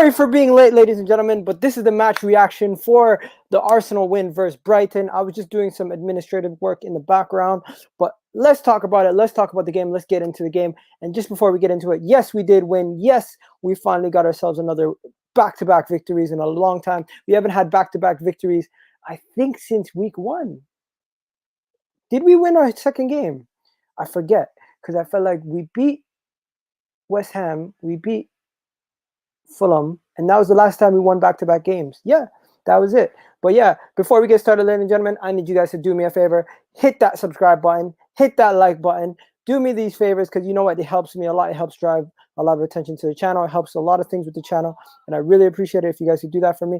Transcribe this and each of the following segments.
Sorry for being late, ladies and gentlemen, but this is the match reaction for the Arsenal win versus Brighton. I was just doing some administrative work in the background, but let's talk about it. Let's talk about the game. Let's get into the game. And just before we get into it, yes, we did win. Yes, we finally got ourselves another back-to-back victories in a long time. We haven't had back-to-back victories, I think, since week 1. Did we win our second game? I forget, because I felt like we beat West Ham, we beat Fulham, and that was the last time we won back-to-back games. Yeah, that was it. But yeah, before we get started, ladies and gentlemen, I need you guys to do me a favor. Hit that subscribe button. Hit that like button. Do me these favors, because you know what? It helps me a lot. It helps drive a lot of attention to the channel. It helps a lot of things with the channel, and I really appreciate it if you guys could do that for me.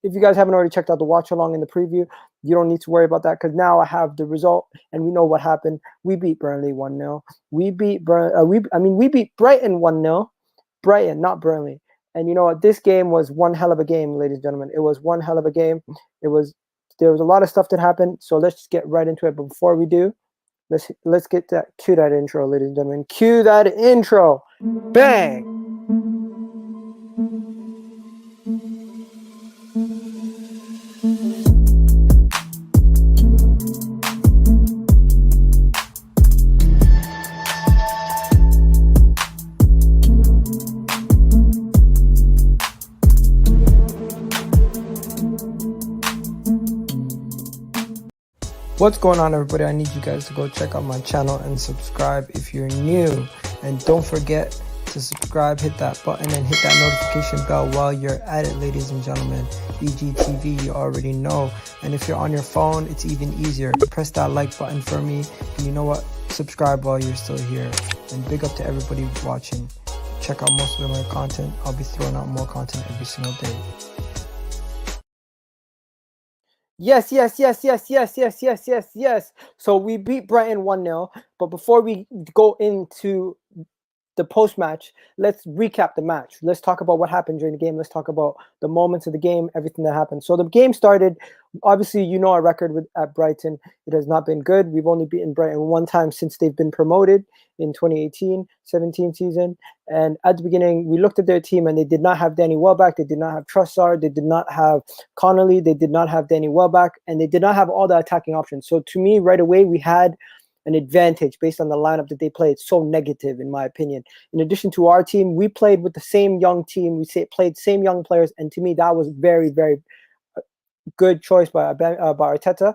If you guys haven't already checked out the watch along in the preview, you don't need to worry about that, because now I have the result, and we know what happened. We beat Burnley 1-0. We beat we beat Brighton 1-0. Brighton, not Burnley. And you know what? This game was one hell of a game, ladies and gentlemen. It was one hell of a game. There was a lot of stuff that happened. So let's just get right into it. But before we do, let's get that. Cue that intro, ladies and gentlemen. Cue that intro. Bang. What's going on, everybody? I need you guys to go check out my channel and subscribe if you're new. And don't forget to subscribe, hit that button, and hit that notification bell while you're at it, ladies and gentlemen. EGTV, you already know. And if you're on your phone, it's even easier. Press that like button for me. And you know what? Subscribe while you're still here. And big up to everybody watching. Check out most of my content. I'll be throwing out more content every single day. Yes. So we beat Brighton 1-0. But before we go into the post-match, let's recap the match. Let's talk about what happened during the game. Let's talk about the moments of the game, everything that happened. So the game started, obviously, you know our record at Brighton. It has not been good. We've only beaten Brighton one time since they've been promoted in 2018-17 season. And at the beginning, we looked at their team, and they did not have Danny Welbeck. They did not have Trossard. They did not have Connolly. They did not have Danny Welbeck. And they did not have all the attacking options. So to me, right away, we had an advantage based on the lineup that they played. So negative, in my opinion. In addition to our team, we played with the same young team. We played same young players, and to me, that was very, very good choice by Arteta.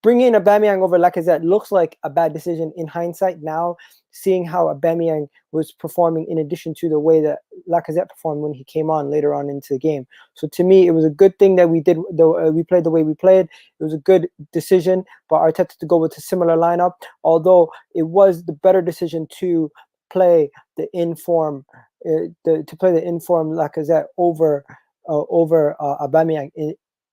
Bringing in Aubameyang over Lacazette looks like a bad decision in hindsight now, seeing how Aubameyang was performing in addition to the way that Lacazette performed when he came on later on into the game. So to me, it was a good thing that we played the way we played. It was a good decision by Arteta to go with a similar lineup, although it was the better decision to play the inform Lacazette over Aubameyang.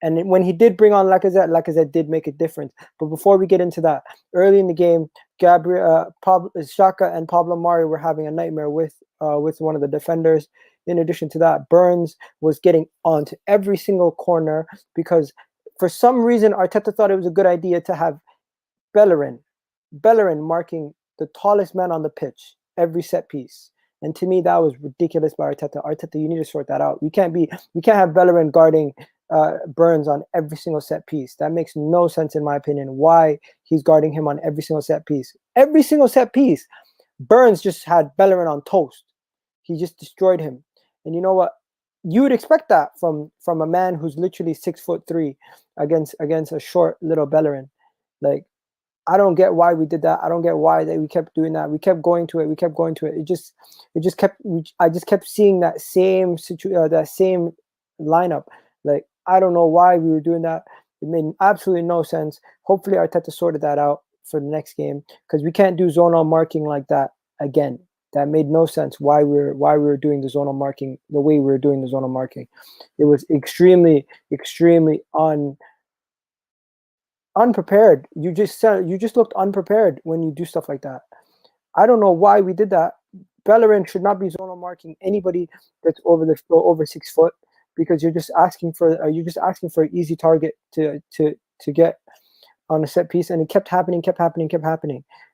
And when he did bring on Lacazette did make a difference. But before we get into that, early in the game, Saka and Pablo Mari were having a nightmare with one of the defenders. In addition to that, Burns was getting onto every single corner because for some reason Arteta thought it was a good idea to have Bellerin marking the tallest man on the pitch every set piece. And to me, that was ridiculous by Arteta. Arteta, you need to sort that out. We can't have Bellerin guarding Burns on every single set piece. That makes no sense in my opinion. Why he's guarding him on every single set piece? Every single set piece, Burns just had Bellerin on toast. He just destroyed him. And you know what? You would expect that from a man who's literally 6'3" against a short little Bellerin. Like, I don't get why we did that. I don't get why we kept doing that. We kept going to it. I just kept seeing that same lineup. Like, I don't know why we were doing that. It made absolutely no sense. Hopefully Arteta sorted that out for the next game, because we can't do zonal marking like that again. That made no sense why we were doing the zonal marking the way we were doing the zonal marking. It was extremely unprepared. You just looked unprepared when you do stuff like that. I don't know why we did that. Bellerin should not be zonal marking anybody that's over 6 foot, because you're just asking for an easy target to get on a set piece. And it kept happening.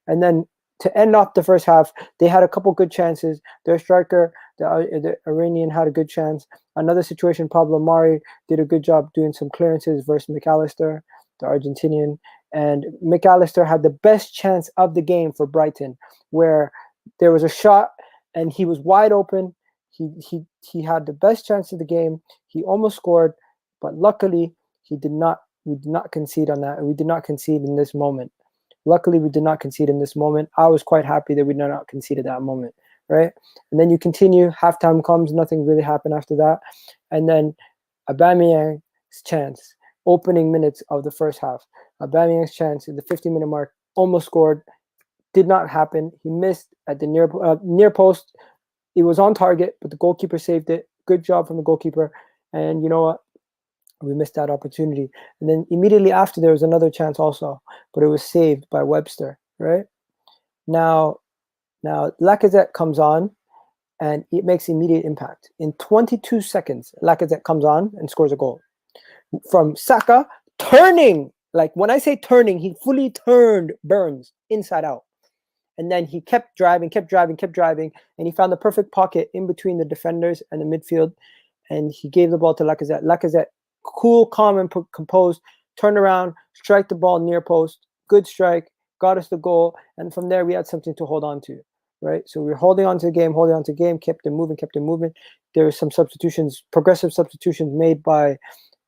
And then to end off the first half, they had a couple good chances. Their striker The Iranian had a good chance. Another situation, Pablo Mari did a good job doing some clearances versus McAllister, the Argentinian. And McAllister had the best chance of the game for Brighton, where there was a shot and he was wide open. He had the best chance of the game. He almost scored, but luckily he did not. We did not concede on that. We did not concede in this moment. Luckily, we did not concede in this moment. I was quite happy that we did not concede at that moment, right? And then you continue. Halftime comes. Nothing really happened after that. And then Aubameyang's chance, opening minutes of the first half. Aubameyang's chance at the 50-minute mark, almost scored. Did not happen. He missed at the near post. It was on target, but the goalkeeper saved it. Good job from the goalkeeper. And you know what? We missed that opportunity. And then immediately after, there was another chance also, but it was saved by Webster, right? Now Lacazette comes on, and it makes immediate impact. In 22 seconds, Lacazette comes on and scores a goal. From Saka, turning, like when I say turning, he fully turned Burns inside out. And then he kept driving, and he found the perfect pocket in between the defenders and the midfield, and he gave the ball to Lacazette. Lacazette, cool, calm, and composed, turned around, strike the ball near post, good strike, got us the goal, and from there we had something to hold on to, right? So we were holding on to the game, kept it moving. There were some substitutions, progressive substitutions made by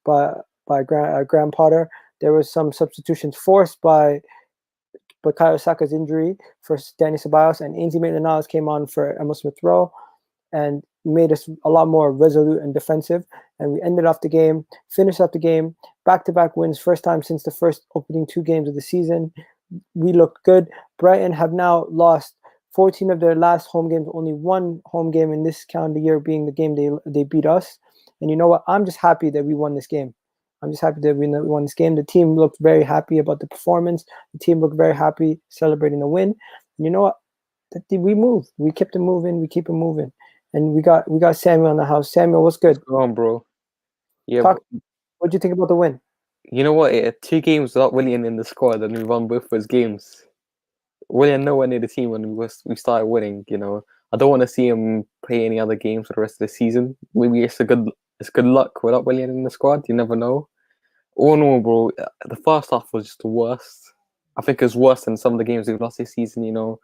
Graham Potter. There was some substitutions forced by Bukayo Saka's injury for Danny Ceballos, and Ainsley Maitland-Niles came on for Emil Smith-Rowe and made us a lot more resolute and defensive. And we finished off the game, back-to-back wins, first time since the first opening 2 games of the season. We looked good. Brighton have now lost 14 of their last home games, only 1 home game in this calendar year being the game they beat us. And you know what? I'm just happy that we won this game. The team looked very happy about the performance. The team looked very happy celebrating the win. And you know what? We moved. We kept it moving. We keep it moving. And we got Samuel in the house. Samuel, what's good? Go on, bro. Yeah. What'd you think about the win? You know what? 2 games without Willian in the squad, and we won both those games. Willian nowhere near the team when we started winning. You know, I don't want to see him play any other games for the rest of the season. Maybe it's good luck without Willian in the squad. You never know. All in all, bro, the first half was just the worst. I think it was worse than some of the games we've lost this season. You know,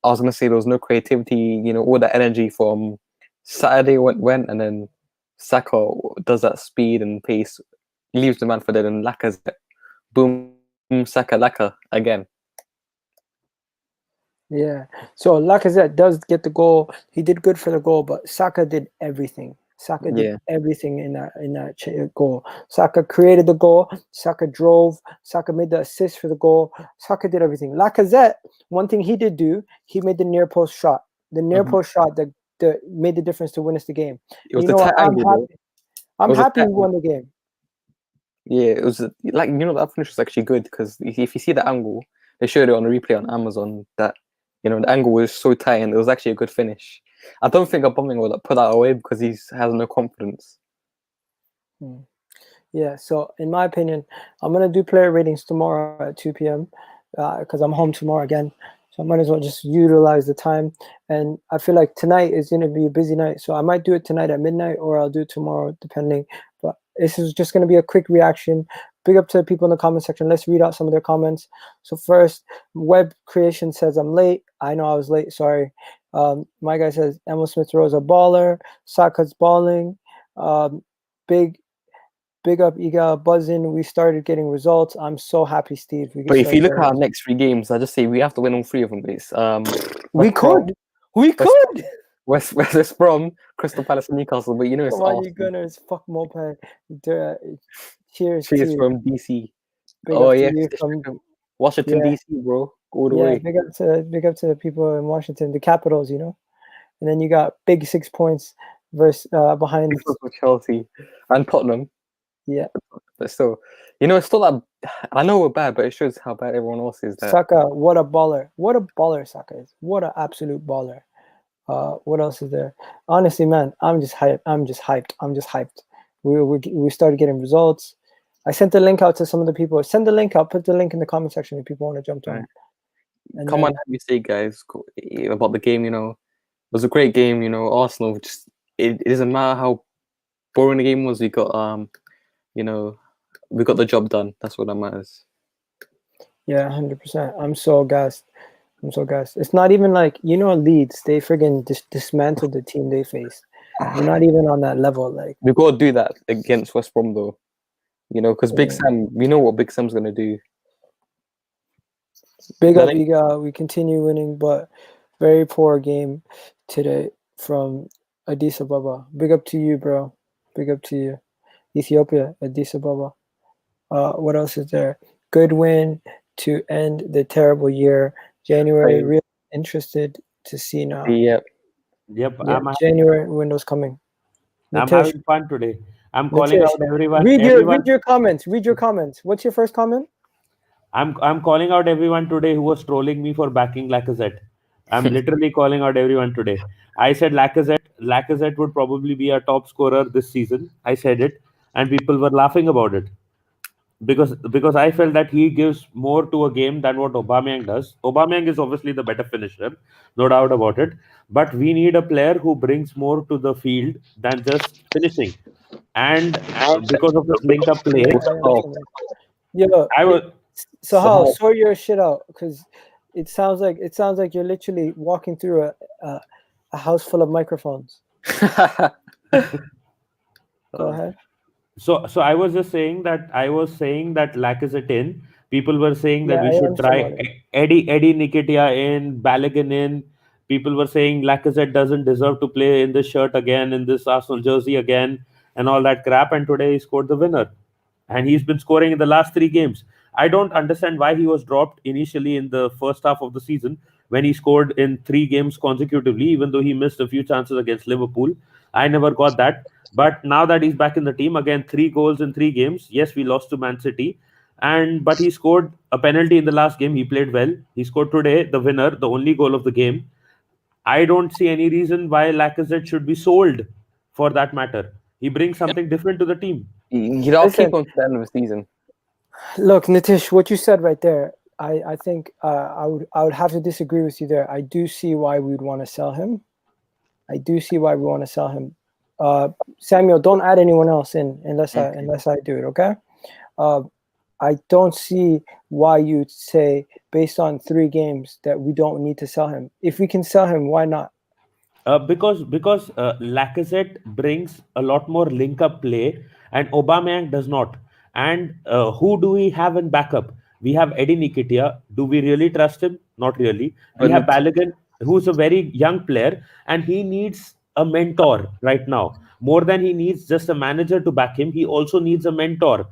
I was gonna say there was no creativity. You know, all that energy from Saturday went, and then Saka does that speed and pace, leaves the man for dead, and Lacazette, boom, Saka, Laka again. Yeah. So Lacazette does get the goal. He did good for the goal, but Saka did everything. Saka did everything in that goal. Saka created the goal. Saka drove. Saka made the assist for the goal. Saka did everything. Lacazette, one thing he did do, he made the near post shot. The near post shot that made the difference to win us the game. It was I'm happy we won the game. Yeah, it was like, you know, that finish was actually good because if you see the angle, they showed it on the replay on Amazon that, you know, the angle was so tight and it was actually a good finish. I don't think Aubameyang will put that away because he has no confidence. Yeah, so in my opinion, I'm going to do player ratings tomorrow at 2 p.m. Because I'm home tomorrow again. So I might as well just utilize the time. And I feel like tonight is going to be a busy night. So I might do it tonight at midnight or I'll do it tomorrow, depending. But this is just going to be a quick reaction. Big up to the people in the comment section. Let's read out some of their comments. So first, Web Creation says, I'm late. I know I was late. Sorry. My guy says, Emil Smith-Rowe is a baller. Saka's balling. Big up, Egal, buzzing. We started getting results. I'm so happy, Steve. But if you look at our next 3 games, I just say we have to win all 3 of them, please. We could. West Brom, Crystal Palace, and Newcastle. But you know, it's come on, you Gunners. Fuck Moped. Cheers from DC. From Washington, DC, bro. All the way. Big up to the people in Washington, the Capitals, you know. And then you got big 6 points versus behind Chelsea and Tottenham. Yeah, but still, you know, it's still that. I know we're bad, but it shows how bad everyone else is. Saka, what a baller! What a baller Saka is! What an absolute baller! What else is there? Honestly, man, I'm just hyped. We started getting results. I sent the link out to some of the people. Send the link out. Put the link in the comment section if people want to jump on. Come on, have you say, guys, about the game. You know, was a great game. You know, Arsenal just it doesn't matter how boring the game was. We got you know, we got the job done. That's what that matters. Yeah, 100%. I'm so gassed. It's not even like, Leeds, they friggin' dismantled the team they faced. We're not even on that level. Like, We've got to do that against West Brom, though. You know, because Big Sam, we know what Big Sam's gonna do. big up, Egal. We continue winning, but very poor game today from Addis Ababa. Big up to you, bro. Big up to you. Ethiopia, Addis Ababa. What else is there? Good win to end the terrible year. January, really interested to see now. Yep. Yep. Yeah, January windows coming. I'm having fun today. I'm calling Nitish, out everyone. Read your comments. Read your comments. What's your first comment? I'm calling out everyone today who was trolling me for backing Lacazette. I'm literally calling out everyone today. I said Lacazette would probably be a top scorer this season. I said it, and people were laughing about it because I felt that he gives more to a game than what Aubameyang does. Aubameyang is obviously the better finisher, no doubt about it. But we need a player who brings more to the field than just finishing. And because of his link-up play, I was. Sahal, sort your shit out, because it sounds like you're literally walking through a house full of microphones. Go ahead. So I was just saying that Lacazette in. People were saying that we should try Eddie Nketiah in, Balogun in. People were saying Lacazette doesn't deserve to play in this shirt again, in this Arsenal jersey again, and all that crap. And today he scored the winner, and he's been scoring in the last 3 games. I don't understand why he was dropped initially in the first half of the season when he scored in 3 games consecutively, even though he missed a few chances against Liverpool. I never got that. But now that he's back in the team, again, 3 goals in 3 games. Yes, we lost to Man City. But he scored a penalty in the last game. He played well. He scored today the winner, the only goal of the game. I don't see any reason why Lacazette should be sold for that matter. He brings something different to the team. I'll keep on to the end of the season. Look, Nitish, what you said right there, I think I would have to disagree with you there. I do see why we would want to sell him. Samuel, don't add anyone else in unless I do it, okay? I don't see why you'd say, based on 3 games, that we don't need to sell him. If we can sell him, why not? Because Lacazette brings a lot more link-up play, and Aubameyang does not. And who do we have in backup? We have Eddie Nketiah. Do we really trust him? Not really. We have Balogun, who's a very young player, and he needs a mentor right now. More than he needs just a manager to back him, he also needs a mentor.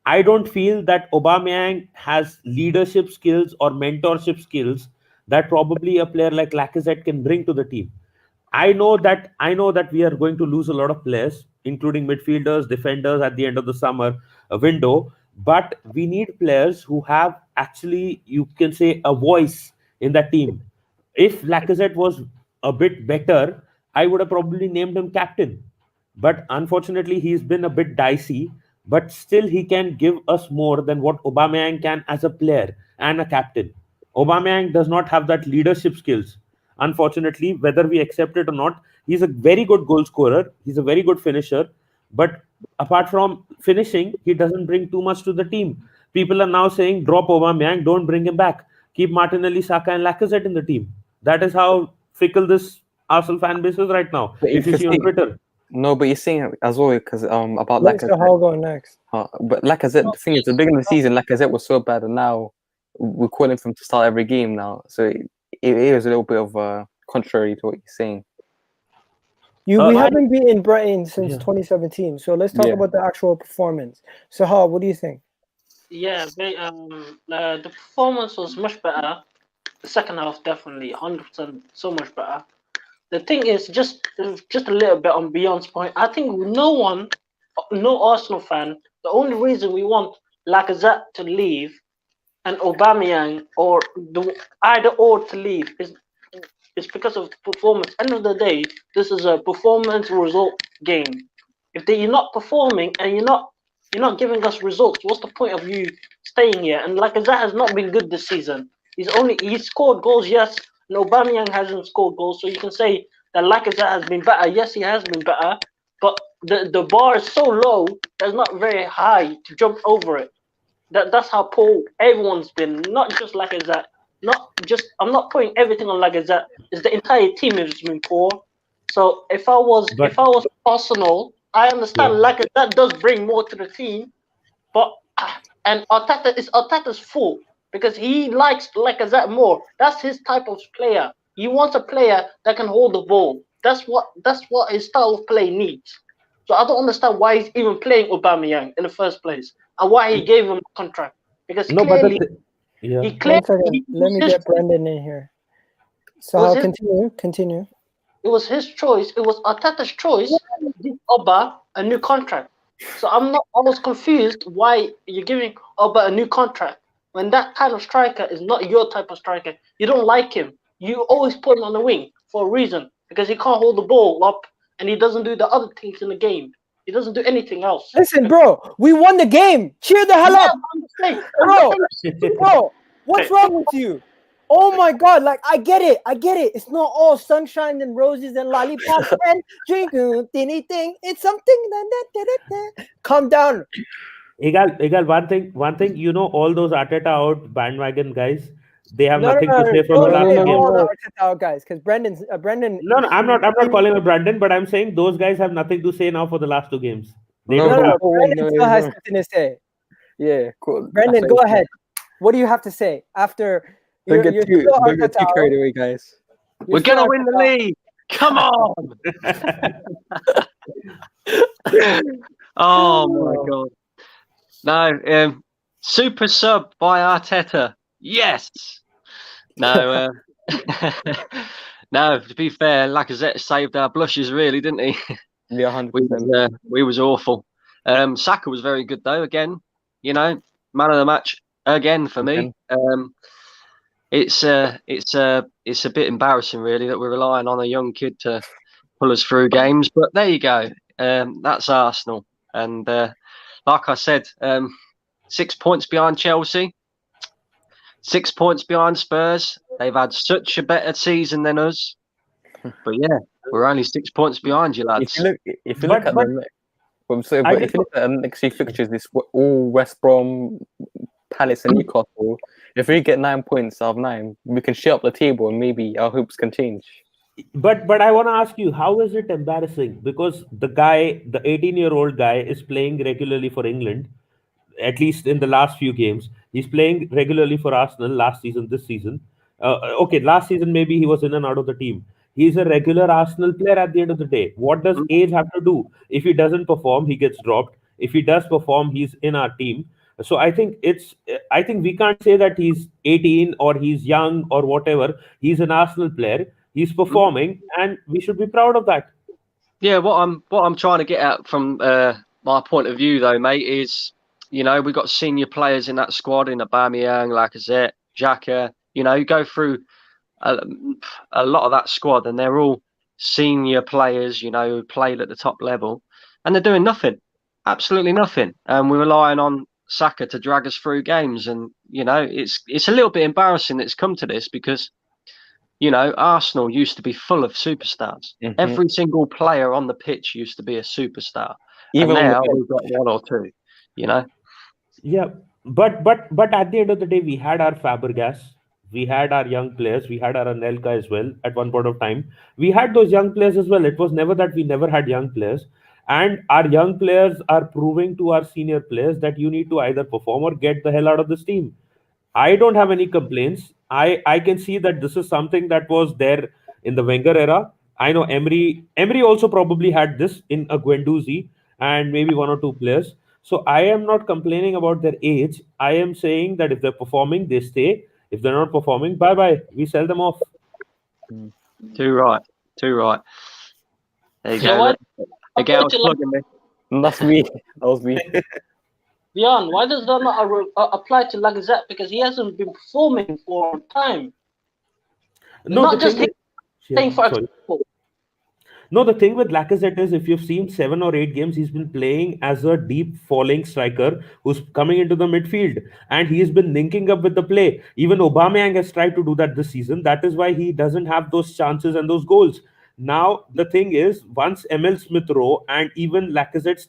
I don't feel that Aubameyang has leadership skills or mentorship skills that probably a player like Lacazette can bring to the team. I know that we are going to lose a lot of players, including midfielders, defenders at the end of the summer window. But we need players who have actually, you can say, a voice in that team. If Lacazette was a bit better, I would have probably named him captain. But unfortunately, he's been a bit dicey. But still, he can give us more than what Aubameyang can as a player and a captain. Aubameyang does not have that leadership skills. Unfortunately, whether we accept it or not, he's a very good goal scorer. He's a very good finisher. But apart from finishing, he doesn't bring too much to the team. People are now saying, drop Aubameyang, don't bring him back. Keep Martinelli, Saka, and Lacazette in the team. That is how fickle this Arsenal fan base is right now. If you see on Twitter. No, but you're saying as well because about Let's Lacazette. I'll go next. But Lacazette, the thing is, at the beginning of the season, Lacazette was so bad, and now we're calling for him to start every game now. So it is a little bit of contrary to what you're saying. We haven't been in Brighton since 2017, so let's talk about the actual performance. So, what do you think? Yeah, the performance was much better. The second half, definitely 100%, so much better. The thing is, just a little bit on Beyond's point. I think no Arsenal fan, the only reason we want Lacazette to leave and Aubameyang or either or to leave is because of the performance. End of the day, this is a performance result game. If you're not performing and you're not giving us results, what's the point of you staying here? And Lacazette has not been good this season. He's scored goals, yes. And Aubameyang hasn't scored goals, so you can say that Lacazette has been better. Yes, he has been better, but the bar is so low that it's not very high to jump over it. That's how poor everyone's been, not just Lacazette. I'm not putting everything on Lacazette. It's the entire team has been poor. So if I was Arsenal, I understand Lacazette does bring more to the team, but and Arteta's fault because he likes Lacazette more. That's his type of player. He wants a player that can hold the ball. That's what his style of play needs. So I don't understand why he's even playing Aubameyang in the first place and why he gave him a contract. Because clearly, he clearly. 1 second. Let me get Brendan in here. So I'll continue. It was his choice. It was Arteta's choice to give Oba a new contract. So I was confused why you're giving Oba a new contract when that kind of striker is not your type of striker. You don't like him. You always put him on the wing for a reason because he can't hold the ball up and he doesn't do the other things in the game. He doesn't do anything else. Listen, bro, we won the game. Cheer the hell up, bro. What's wrong with you? Oh my God! Like I get it. It's not all sunshine and roses and lollipops and drink anything. It's something. Calm down. Egal. One thing. You know, all those Arteta out bandwagon guys, they have nothing to say from the last game. Arteta out guys, because Brendan. No, I'm not calling him Brandon, but I'm saying those guys have nothing to say now for the last 2 games. Brendan still has something to say. Yeah, cool. Brendan, go ahead. What do you have to say after? Don't get too carried away, guys. We're gonna win the league. Come on! Oh my God! No, super sub by Arteta. Yes. No. No. To be fair, Lacazette saved our blushes, really, didn't he? Yeah, 100%. We was awful. Saka was very good though. Again, you know, man of the match again for me. It's a bit embarrassing, really, that we're relying on a young kid to pull us through games. But there you go. That's Arsenal, and like I said, 6 points behind Chelsea, 6 points behind Spurs. They've had such a better season than us, but yeah, we're only 6 points behind you, lads. If you look at the next few fixtures, it's all West Brom, Palace, and Newcastle. If we get 9 points out of 9, we can shut up the table and maybe our hopes can change. But I want to ask you, how is it embarrassing? Because the 18-year-old guy is playing regularly for England, at least in the last few games. He's playing regularly for Arsenal last season, this season. Last season maybe he was in and out of the team. He's a regular Arsenal player at the end of the day. What does age have to do? If he doesn't perform, he gets dropped. If he does perform, he's in our team. So I think we can't say that he's 18 or he's young or whatever. He's an Arsenal player. He's performing, and we should be proud of that. Yeah, what I'm trying to get at from my point of view, though, mate, is, you know, we've got senior players in that squad, in Aubameyang, Lacazette, Saka. You know, you go through a lot of that squad, and they're all senior players, you know, who played at the top level, and they're doing nothing, absolutely nothing. And we're relying on Saka to drag us through games, and you know, it's a little bit embarrassing that it's come to this, because, you know, Arsenal used to be full of superstars. Every single player on the pitch used to be a superstar. Even now we've got 1 or 2, you know. Yeah, but at the end of the day, we had our Fabregas, we had our young players, we had our Anelka as well at one point of time. We had those young players as well. It was never that we never had young players. And our young players are proving to our senior players that you need to either perform or get the hell out of this team. I don't have any complaints. I can see that this is something that was there in the Wenger era. I know Emery also probably had this in a Guendouzi and maybe 1 or 2 players. So I am not complaining about their age. I am saying that if they're performing, they stay. If they're not performing, bye-bye. We sell them off. Too right. There you go. Egal's plugging me. That's me. That was me. Bjorn, why does that not apply to Lacazette? Because he hasn't been performing for a time. No, not just playing for example. No, the thing with Lacazette is, if you've seen 7 or 8 games, he's been playing as a deep falling striker who's coming into the midfield, and he's been linking up with the play. Even Aubameyang has tried to do that this season. That is why he doesn't have those chances and those goals. Now the thing is, once Emil Smith-Rowe and even Lacazette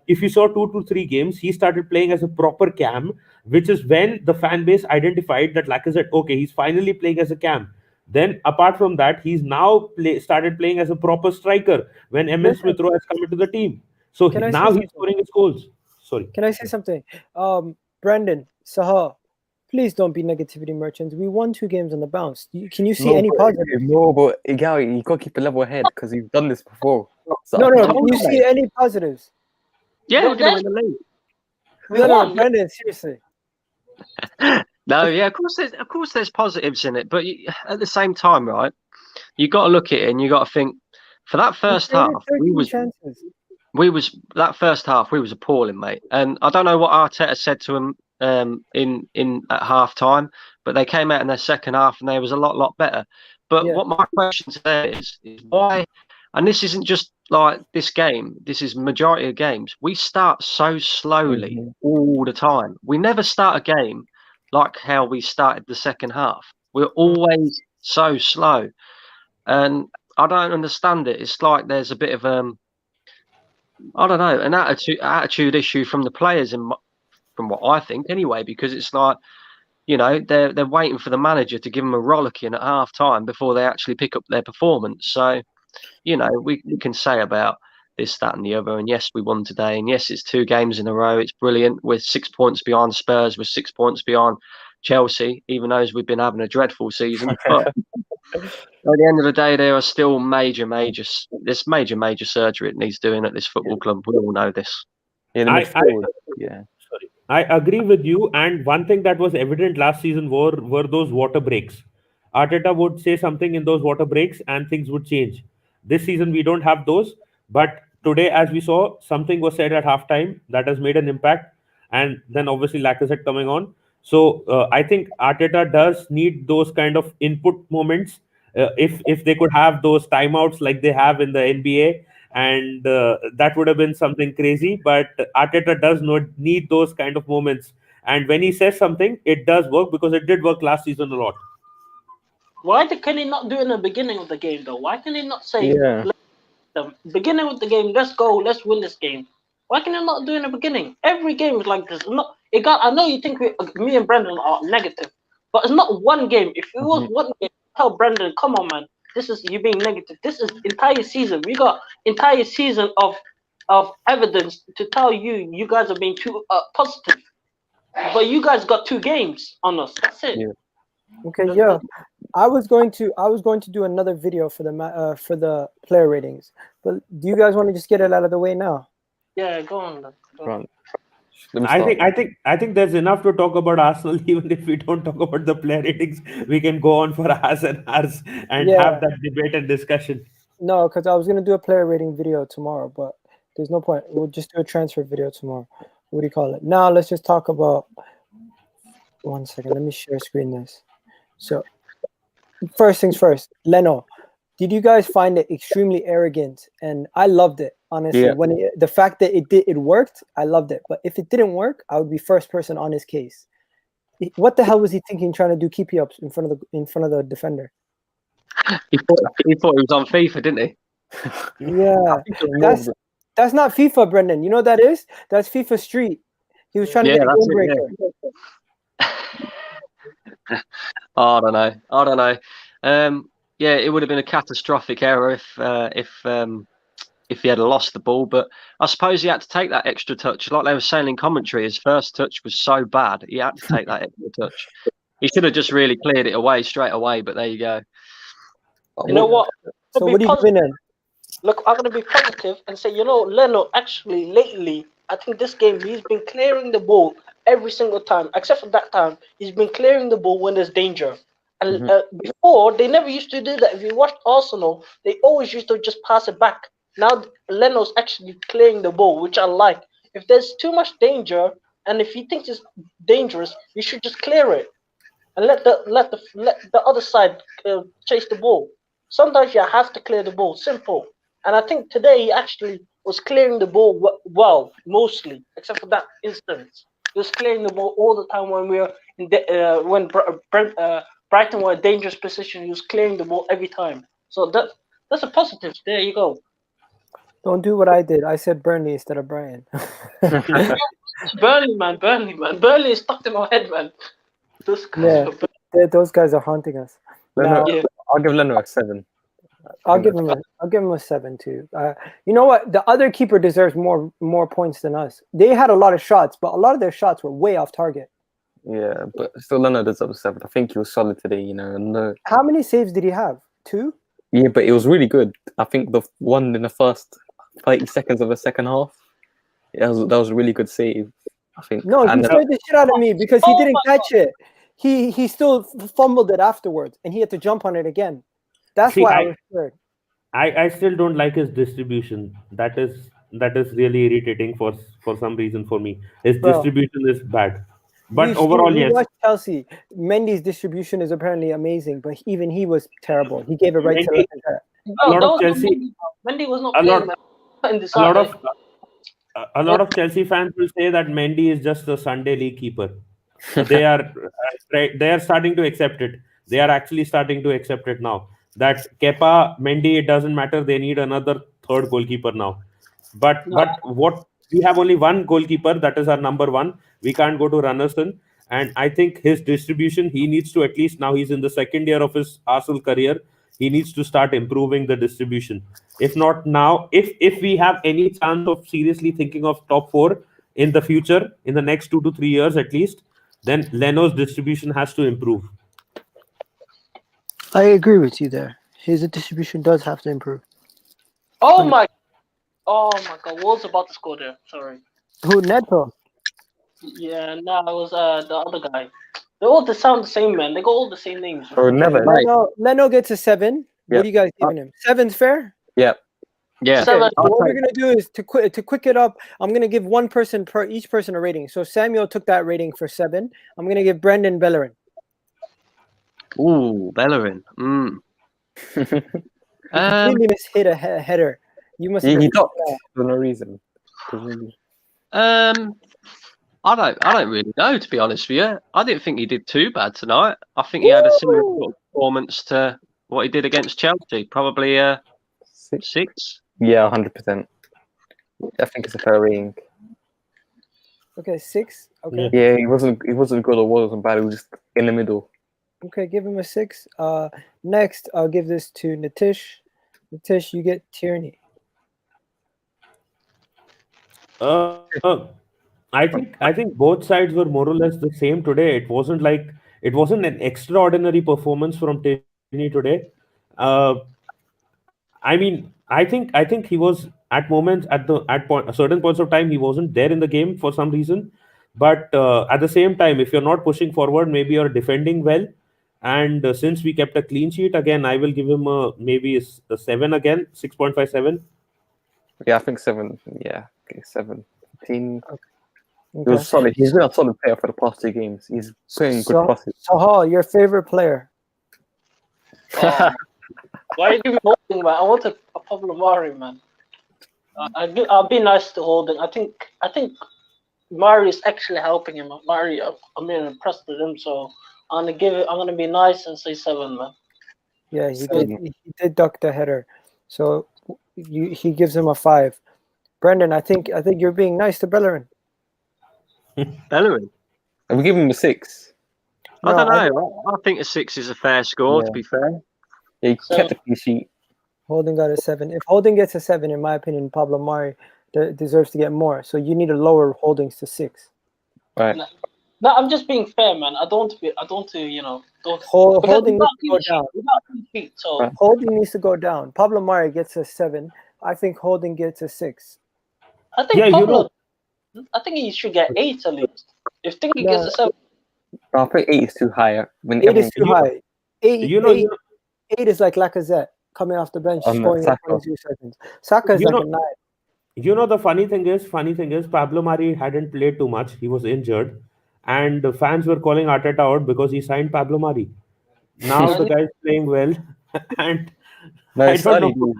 if you saw 2 to 3 games, he started playing as a proper cam, which is when the fan base identified that Lacazette, okay, he's finally playing as a cam. Then apart from that, he's now started playing as a proper striker when Emil Listen. Smith-Rowe has come into the team. So Can I say now he's something? scoring his goals. Sorry. Can I say something? Brendan, Saha, please don't be negativity merchants. We won 2 games on the bounce. Can you see any positives? No, but Egal, you got to keep a level head because you've done this before. So No, I think can you see any positives? Yeah, Well, we're going to win the league. No, Brendan, seriously. No, yeah, of course, there's positives in it, but at the same time, right? You got to look at it and you got to think. For that first half, we was that first half we was appalling, mate. And I don't know what Arteta said to him in at half time, but they came out in their second half and they was a lot better. But what my question today is why? And this isn't just like this game. This is majority of games. We start so slowly all the time. We never start a game like how we started the second half. We're always so slow, and I don't understand it. It's like there's a bit of I don't know, an attitude issue from the players, from what I think anyway, because it's like, you know, they're waiting for the manager to give them a rollicking at half time before they actually pick up their performance. So, you know, we can say about this, that, and the other. And yes, we won today. And yes, it's 2 games in a row. It's brilliant. We're 6 points behind Spurs. We're 6 points behind Chelsea, even though we've been having a dreadful season. But at the end of the day, there are still major surgery it needs doing at this football club. We all know this. Yeah, the midfield. Yeah. Sorry, I agree with you. And one thing that was evident last season were those water breaks. Arteta would say something in those water breaks and things would change. This season we don't have those, but today, as we saw, something was said at halftime that has made an impact, and then obviously Lacazette coming on. So I think Arteta does need those kind of input moments. If they could have those timeouts like they have in the NBA, and that would have been something crazy. But Arteta does not need those kind of moments, and when he says something, it does work because it did work last season a lot. Why can he not do it in the beginning of the game though? Why can he not say the beginning of the game, let's go, let's win this game? Why can he not do it in the beginning? Every game is like this. I know you think me and Brendan are negative, but it's not one game. If it was one game, tell Brendan, come on, man, this is you being negative. This is entire season. We got entire season of evidence to tell you guys are being too positive. But you guys got 2 games on us. That's it. Yeah. Okay, yeah. I was going to do another video for the player ratings, but do you guys want to just get it out of the way now? Yeah, go on. Right. I think there's enough to talk about Arsenal. Even if we don't talk about the player ratings, we can go on for hours and hours and have that debate and discussion. No, because I was going to do a player rating video tomorrow, but there's no point. We'll just do a transfer video tomorrow. What do you call it? Now let's just talk about. 1 second. Let me share screen this. So, first things first, Leno. Did you guys find it extremely arrogant? And I loved it, honestly. Yeah. When the fact that it worked, I loved it. But if it didn't work, I would be first person on his case. What the hell was he thinking, trying to do keepy ups in front of the defender? He thought he was on FIFA, didn't he? Yeah, that's not FIFA, Brendan. You know what that is? That's FIFA Street. He was trying to get a game breaker. I don't know. Yeah, it would have been a catastrophic error if he had lost the ball. But I suppose he had to take that extra touch. Like they were saying in commentary, his first touch was so bad, he had to take that extra touch. He should have just really cleared it away straight away. But there you go. You know what? So what do you win in? Look, I'm going to be positive and say, Leno, actually, lately, I think this game, he's been clearing the ball every single time, except for that time. He's been clearing the ball when there's danger. And before, they never used to do that. If you watched Arsenal, they always used to just pass it back. Now, Leno's actually clearing the ball, which I like. If there's too much danger, and if he thinks it's dangerous, you should just clear it and let the other side chase the ball. Sometimes you have to clear the ball, simple. And I think today he actually was clearing the ball well, mostly, except for that instance. He was clearing the ball all the time when we were when Brighton were in a dangerous position. He was clearing the ball every time. So That's a positive. There you go. Don't do what I did. I said Burnley instead of Brighton. Burnley, man. Burnley is stuck in my head, man. Those guys Yeah. Those guys are haunting us. Leno, Yeah. I'll give Leno a 7. I'll give him a 7 too. You know what? The other keeper deserves more points than us. They had a lot of shots, but a lot of their shots were way off target. Yeah, but still Leno deserves a 7. I think he was solid today, you know. And, How many saves did he have? 2? yeah, but it was really good. I think the one in the first 30 seconds of the second half, that was a really good save. I think. No, he scared the shit out of me because he didn't catch it. He still fumbled it afterwards, and he had to jump on it again. That's why I was scared. I still don't like his distribution. That is really irritating for some reason for me. His distribution is bad. But overall, yes. Watch Chelsea. Mendy's distribution is apparently amazing, but even he was terrible. He gave it right to Lacazette. A lot of Chelsea. Mendy was not playing in this. A lot of Chelsea fans will say that Mendy is just a Sunday league keeper. They are starting to accept it. They are actually starting to accept it now. That Kepa, Mendy, it doesn't matter. They need another third goalkeeper now. But what we have only one goalkeeper, that is our number one. We can't go to Runnerson. And I think his distribution, he needs to, at least now he's in the second year of his Arsenal career, he needs to start improving the distribution. If not now, if we have any chance of seriously thinking of top 4 in the future, in the next 2 to 3 years at least, then Leno's distribution has to improve. I agree with you there. His distribution does have to improve. Oh my God! Wolves about to score there. Sorry. Who, Neto? Yeah, no, it was the other guy. They sound the same, man. They got all the same names. Or never. Leno gets a 7. What are you guys giving him? 7's fair? Yeah. Yeah. Okay, so what we're gonna do is to quick it up. I'm gonna give one person each person a rating. So Samuel took that rating for 7. I'm gonna give Brendan Bellerin. Ooh, Bellerin. Completely mishit a header. You must. He dropped for no reason. I don't really know, to be honest with you. I didn't think he did too bad tonight. I think he had a similar sort of performance to what he did against Chelsea. Probably 6. Yeah, 100%. I think it's a fair rating. Okay, 6. Okay. Yeah, he wasn't good or wasn't bad. He was just in the middle. Okay, give him a 6. Next, I'll give this to Nitish. Nitish, you get Tierney. I think both sides were more or less the same today. It wasn't an extraordinary performance from Tierney today. I mean, I think he was at moments at certain points of time he wasn't there in the game for some reason. But at the same time, if you're not pushing forward, maybe you're defending well. And since we kept a clean sheet, again, I will give him maybe a 7 again, 6.57. Yeah, I think 7. Yeah, okay, 7. 15. Okay. He was solid. He's been a solid player for the past 2 games. He's playing good crosses. So Hall, your favorite player? Why are you giving me Holding, man? I want a Pablo Mari, man. I'll be nice to Holding. I think Mari is actually helping him. Mari, I'm being impressed with him, so I'm gonna be nice and say 7, man. Yeah, he did duck the header, so he gives him a 5. Brendan, I think you're being nice to Bellerin. Bellerin. And we give him a 6. I don't know. I think a 6 is a fair score, to be fair. Yeah, he kept the clean sheet. Holding got a 7. If Holding gets a 7, in my opinion, Pablo Mari deserves to get more. So you need to lower Holdings to 6. Right. No, I'm just being fair, man. I don't Holding needs to go down. So Holding needs to go down. Pablo Mari gets a 7. I think Holding gets a 6. I think Pablo. I think he should get 8 at least. If he gets a 7. I think 8 is too high. 8 is too high. 8 is like Lacazette coming off the bench, scoring in 22 seconds. Saka is like a 9. You know, the funny thing is, Pablo Mari hadn't played too much. He was injured. And the fans were calling Arteta out because he signed Pablo Mari. Now the guy's playing well. And I don't know.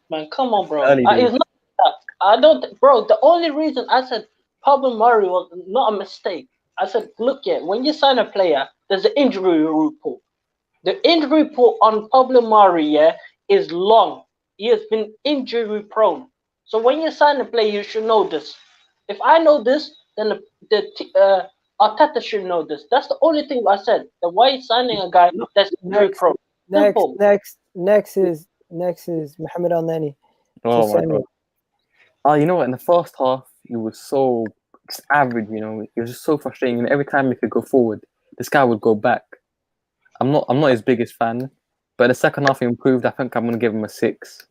Man, come on, bro. It's not that. I don't, bro. The only reason I said Pablo Mari was not a mistake. I said, look, when you sign a player, there's an injury report. The injury report on Pablo Mari, is long. He has been injury prone. So when you sign a player, you should know this. If I know this, then Arteta should know this. That's the only thing I said. Then why is signing a guy that's injury prone? Simple. Next is Mohamed Al Nani. Oh So my Samuel. god. Oh, you know what? In the first half, he was so just average. You know, it was just so frustrating. And every time he could go forward, this guy would go back. I'm not his biggest fan, but in the second half he improved. I think I'm gonna give him a 6.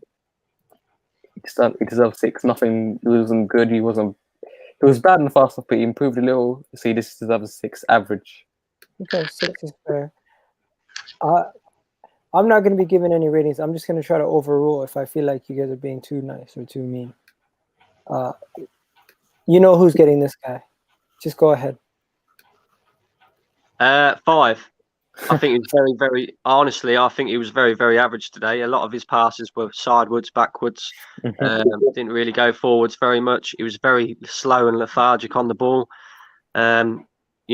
He deserves 6. Nothing. He wasn't good. He was bad in the first half, but he improved a little. So he just deserves a 6 average. Okay, 6 is fair. I'm not going to be giving any ratings. I'm just going to try to overrule if I feel like you guys are being too nice or too mean. You know who's getting this guy. Just go ahead. 5. I think he was very, very. Honestly, I think he was very, very average today. A lot of his passes were sidewards, backwards. Didn't really go forwards very much. He was very slow and lethargic on the ball. You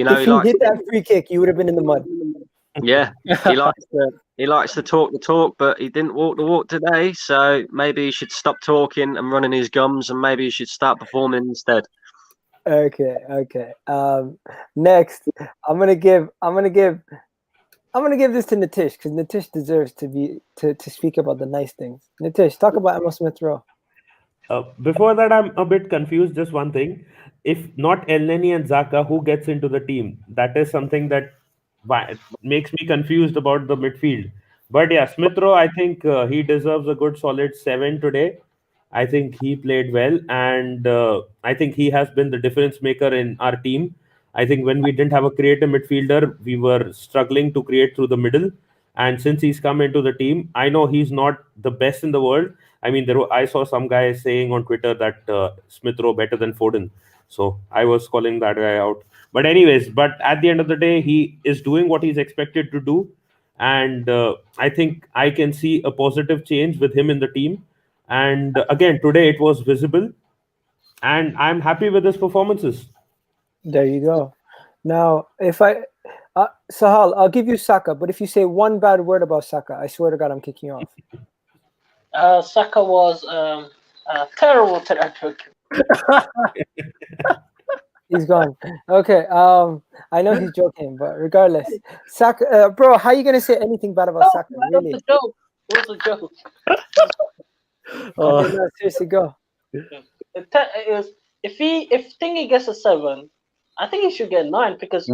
know, if he hit that free kick, you would have been in the mud. Yeah, he likes to talk the talk, but he didn't walk the walk today. So maybe he should stop talking and running his gums, and maybe he should start performing instead. Okay. Next, I'm gonna give this to Nitish because Nitish deserves to speak about the nice things. Nitish, talk about Emma Smith Rowe. Before that, I'm a bit confused. Just one thing: if not El Neni and Saka, who gets into the team? That is something that makes me confused about the midfield. But yeah, Smith Rowe, I think he deserves a good solid 7 today. I think he played well, and I think he has been the difference maker in our team. I think when we didn't have a creative midfielder, we were struggling to create through the middle. And since he's come into the team, I know he's not the best in the world. I mean, I saw some guy saying on Twitter that Smith Rowe better than Foden. So I was calling that guy out. But anyways, at the end of the day, he is doing what he's expected to do. And I think I can see a positive change with him in the team. And again, today it was visible. And I'm happy with his performances. There you go. Now, if Sahal, I'll give you Saka, but if you say one bad word about Saka, I swear to God, I'm kicking you off. Saka was terrible today. He's gone. Okay. I know he's joking, but regardless, Saka, bro, how are you gonna say anything bad about Saka? Really? It was a joke. Okay, no, seriously, go. If Thingy gets a 7, I think he should get 9 because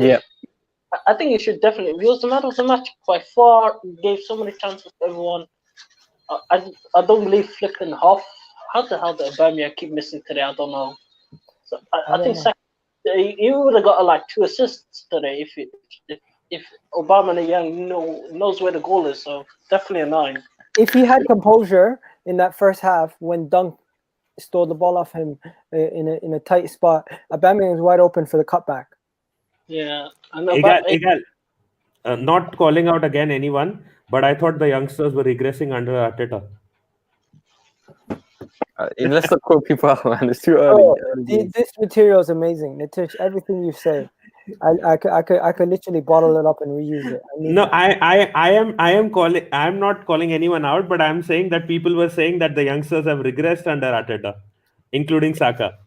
I think he should definitely. Because the man of the match by far, gave so many chances to everyone. I don't believe flipping half. How the hell did Aubameyang keep missing today? I don't know. So I think he would have got like 2 assists today if Aubameyang knows where the goal is. So definitely a 9. If he had composure in that first half when Dunk stole the ball off him in a tight spot, Aubameyang was wide open for the cutback. Yeah, Egal, not calling out again anyone, but I thought the youngsters were regressing under Arteta. Let's not call people out, man. It's too early. This material is amazing, Nitish. Everything you say, I could literally bottle it up and reuse it. I am calling. I'm not calling anyone out, but I'm saying that people were saying that the youngsters have regressed under Arteta, including Saka.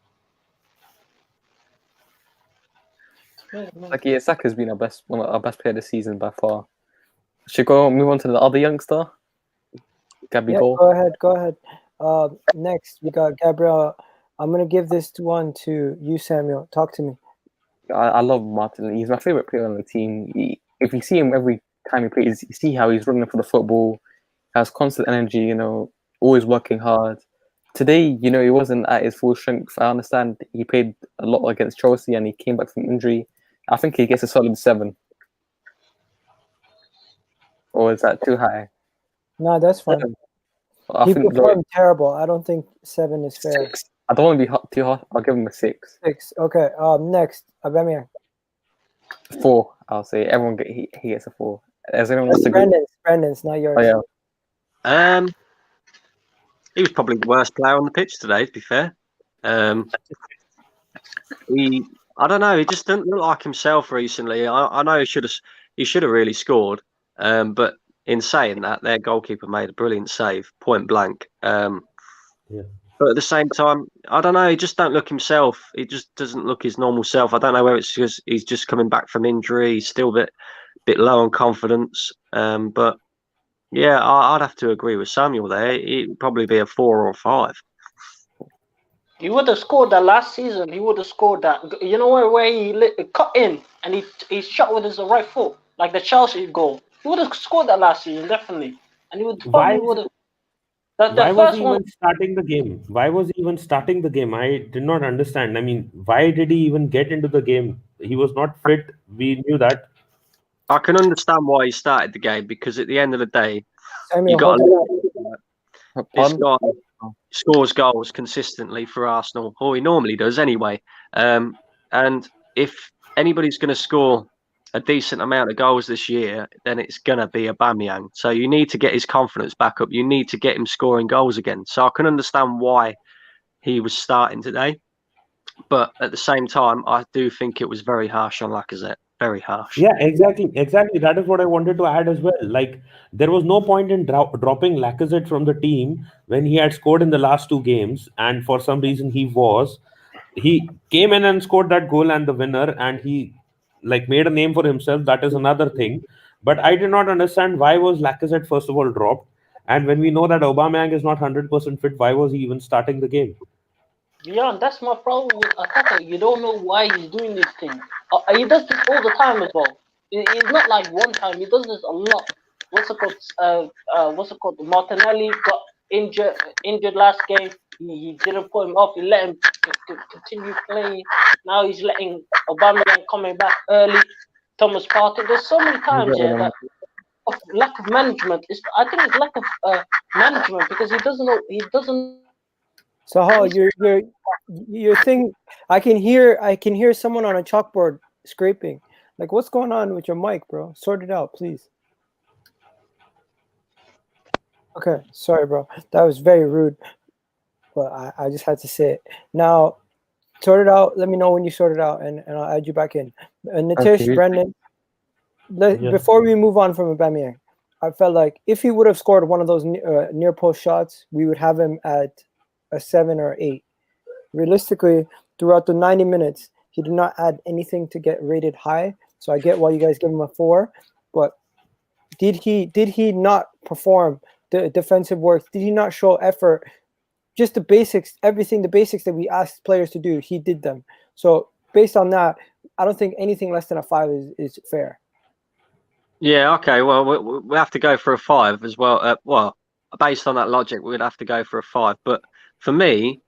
Saka's been one of our best player this season by far. Should we move on to the other youngster, Gabby. Go ahead. Next, we got Gabriel. I'm going to give this one to you, Samuel. Talk to me. I love Martin. He's my favorite player on the team. If you see him every time he plays, you see how he's running for the football, has constant energy, always working hard. Today, he wasn't at his full strength. I understand he played a lot against Chelsea and he came back from injury. I think he gets a solid 7. Or is that too high? No, that's fine. He performed terrible. I don't think 7 is fair. 6. I don't want to be too hot. I'll give him a 6. 6. Okay. Next, Aubameyang. 4. I'll say everyone he gets a 4. As anyone wants to Brandon's, not yours. Oh, yeah. He was probably the worst player on the pitch today. To be fair, I don't know. He just didn't look like himself recently. I know he should have really scored, but in saying that, their goalkeeper made a brilliant save, point blank. Yeah. But at the same time, I don't know. He just don't look himself. He just doesn't look his normal self. I don't know whether it's because he's just coming back from injury. He's still a bit low on confidence. But yeah, I'd have to agree with Samuel there. It'd probably be a 4 or 5. He would have scored that last season. He would have scored that. You know where he cut in and he shot with his right foot, like the Chelsea goal. He would have scored that last season, definitely. And he would Why? probably would have. Why The was he first one, even starting the game? Why was he even starting the game? I did not understand. I mean, why did he even get into the game? He was not fit. We knew that. I can understand why he started the game, because at the end of the day, Samuel, you got hold this Pardon? guy scores goals consistently for Arsenal, or he normally does anyway. And if anybody's going to score a decent amount of goals this year, then it's going to be Aubameyang. So you need to get his confidence back up. You need to get him scoring goals again. So I can understand why he was starting today. But at the same time, I do think it was very harsh on Lacazette. Very harsh. Yeah, exactly. That is what I wanted to add as well. Like, there was no point in dropping Lacazette from the team when he had scored in the last 2 games, and for some reason he came in and scored that goal and the winner, and he like made a name for himself. That is another thing. But I did not understand why was Lacazette first of all dropped, and when we know that Aubameyang is not 100% fit, why was he even starting the game? yeah, that's my problem with Ataka. You don't know why he's doing this thing. He does this all the time as well. It's not like one time. He does this a lot. What's it called? Martinelli got injured last game. He didn't put him off. He let him continue playing. Now he's letting Aubameyang coming back early. Thomas Partey. There's so many times here that of lack of management. I think it's lack of management because he doesn't know. He doesn't. So Hall, your thing. I can hear someone on a chalkboard scraping. Like, what's going on with your mic, bro? Sort it out, please. Okay, sorry, bro. That was very rude, but I just had to say it. Now, sort it out. Let me know when you sort it out, and I'll add you back in. Nitish, Okay. Brendan, Yeah. before we move on from Aubameyang, I felt like if he would have scored one of those near post shots, we would have him at a 7 or 8. Realistically, throughout the 90 minutes, he did not add anything to get rated high. So I get why you guys give him a 4, but did he not perform the defensive work? Did he not show effort? Just the basics, the basics that we asked players to do, he did them. So based on that, I don't think anything less than a 5 is fair. Yeah, okay. Well, we have to go for a 5 as well. Well, based on that logic, we'd have to go for a 5. But for me,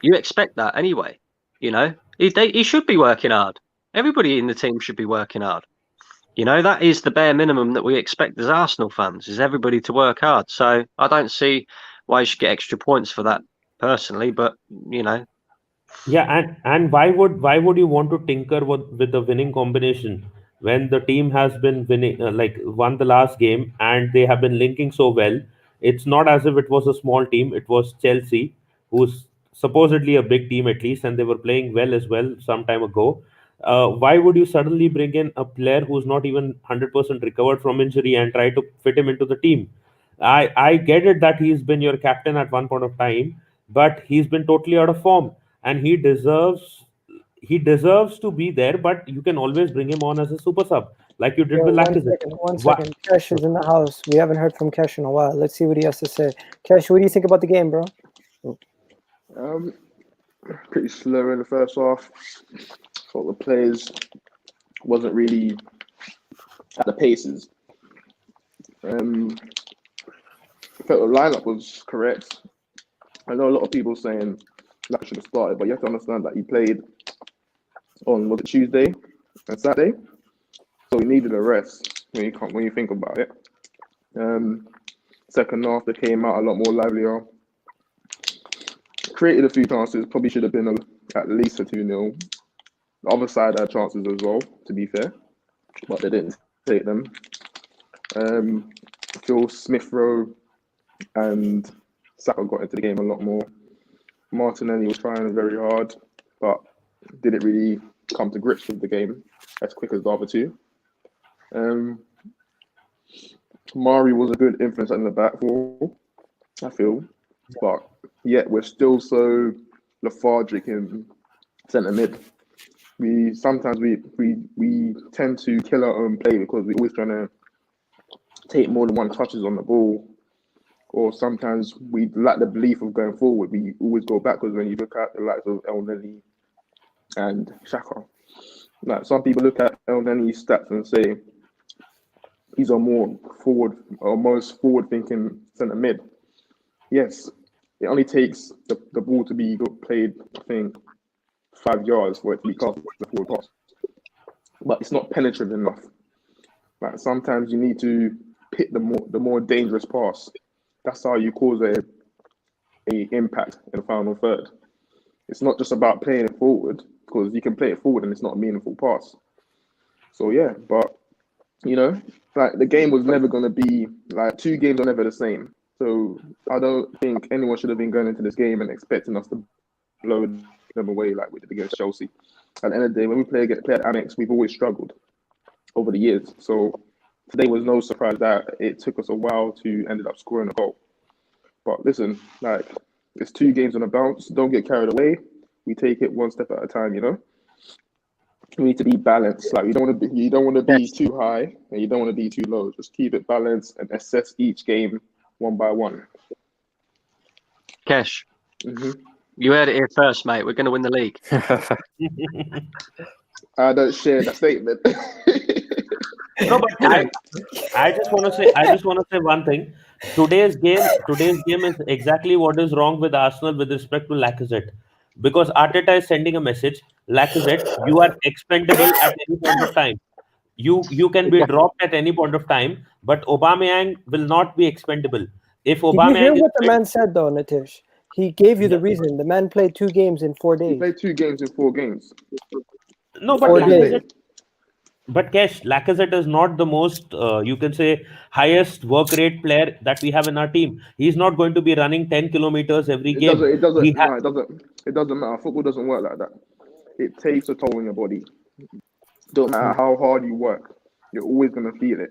you expect that anyway. You know, he should be working hard. Everybody in the team should be working hard. You know, that is the bare minimum that we expect as Arsenal fans, is everybody to work hard. So I don't see why you should get extra points for that personally. But, you know. Yeah, and why would you want to tinker with the winning combination when the team has been winning, like won the last game, and they have been linking so well? It's not as if it was a small team. It was Chelsea, who's supposedly a big team at least, and they were playing well as well some time ago. Why would you suddenly bring in a player who's not even 100% recovered from injury and try to fit him into the team? I get it that he's been your captain at one point of time, but he's been totally out of form, and he deserves to be there. But you can always bring him on as a super sub, like you did Yo, with Lacazette. one second. Kesh is in the house. We haven't heard from Kesh in a while. Let's see what he has to say. Kesh, what do you think about the game, bro? Pretty slow in the first half. Thought the players wasn't really at the paces. Felt the lineup was correct. I know a lot of people saying that should have started, but you have to understand that he played on, was it Tuesday and Saturday? So he needed a rest when you think about it. Second half, they came out a lot more livelier. Created a few chances, probably should have been at least a 2-0. The other side had chances as well, to be fair, but they didn't take them. Phil Smith-Rowe and Saka got into the game a lot more. Martinelli was trying very hard, but didn't really come to grips with the game as quick as the other two. Mari was a good influence in the back four, I feel, but yet we're still so lethargic in centre mid. We sometimes we tend to kill our own play because we're always trying to take more than one touches on the ball, or sometimes we lack the belief of going forward. We always go backwards when you look at the likes of El Neni and Saka. Like some people look at El Neni's stats and say he's a more forward or most forward-thinking centre mid. Yes, it only takes the ball to be played, I think, 5 yards for it to be cast as a forward pass. But it's not penetrative enough. Like sometimes you need to pick the more dangerous pass. That's how you cause a impact in the final third. It's not just about playing it forward, because you can play it forward and it's not a meaningful pass. So yeah, but you know, like the game was never going to be like 2 games are never the same. So I don't think anyone should have been going into this game and expecting us to blow them away like we did against Chelsea. At the end of the day, when we play at Amex, we've always struggled over the years. So today was no surprise that it took us a while to end up scoring a goal. But listen, like it's 2 games on a bounce. Don't get carried away. We take it one step at a time, you know. We need to be balanced. Like you don't want to be too high and you don't want to be too low. Just keep it balanced and assess each game one by one. Kesh, you heard it here first, mate. We're going to win the league. I don't share that statement. No, but I just want to say one thing. Today's game is exactly what is wrong with Arsenal with respect to Lacazette. Because Arteta is sending a message, Lacazette, you are expendable at any point of time. You can be dropped at any point of time, but Aubameyang will not be expendable. If Did you Aubameyang hear is what the fit, man said though, Nitish? He gave you the reason. The man played 2 games in 4 He days. played 2 games in 4 games. no, but 4 days. Lacazette is not the most, you can say, highest work rate player that we have in our team. He's not going to be running 10 kilometers every game. It doesn't matter. Football doesn't work like that. It takes a toll on your body. Don't matter how hard you work, you're always gonna feel it.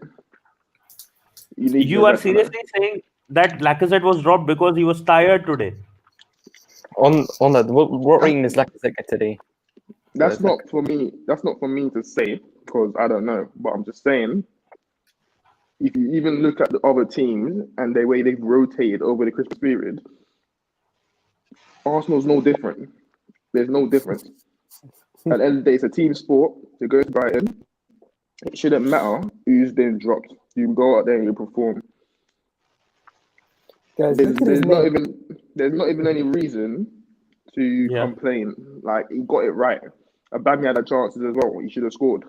You are seriously saying that Lacazette was dropped because he was tired today? On that, what rating is Lacazette get today? That's not for me. That's not for me to say because I don't know. But I'm just saying, if you even look at the other teams and the way they've rotated over the Christmas period, Arsenal's no different. There's no difference. At the end of the day, it's a team sport. You go to Brighton. It shouldn't matter who's been dropped. You go out there and you perform. Guys, There's not even any reason to complain. Like he got it right. Aubameyang had chances as well. He should have scored.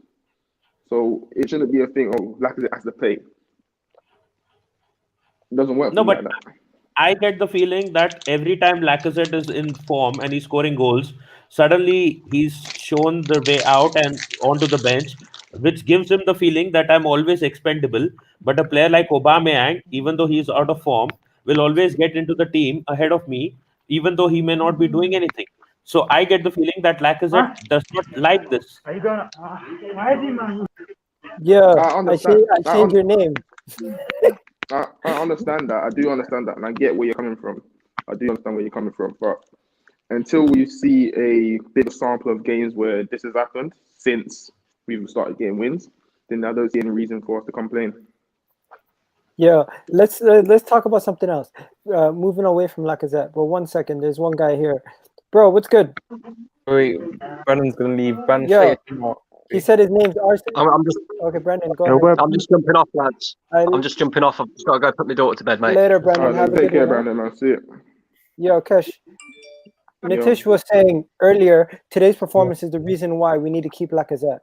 So it shouldn't be a thing. Oh, Lacazette has to play. It doesn't work. No, but like that. I get the feeling that every time Lacazette is in form and he's scoring goals, suddenly he's shown the way out and onto the bench, which gives him the feeling that I'm always expendable. But a player like Aubameyang, even though he's out of form, will always get into the team ahead of me, even though he may not be doing anything. So I get the feeling that Lacazette does not like this. Yeah, I changed your name. I understand that. I do understand that, and I get where you're coming from. I do understand where you're coming from, but until we see a bigger sample of games where this has happened since we've started getting wins, then I don't see any reason for us to complain. Yeah, let's talk about something else. Moving away from Lacazette. But 1 second, there's one guy here. Bro, what's good? Wait, Brandon's gonna leave. Brandon, Yeah. He said his name's Arsenal. I'm just Okay, Brandon, go ahead. I'm just jumping off, lads. I'm just jumping off. I've just got to go put my daughter to bed, mate. Later, Brandon. Have a Take good care, one. Brandon. Man. See it. Yo, Kesh. Nitish was saying earlier, today's performance is the reason why we need to keep Lacazette.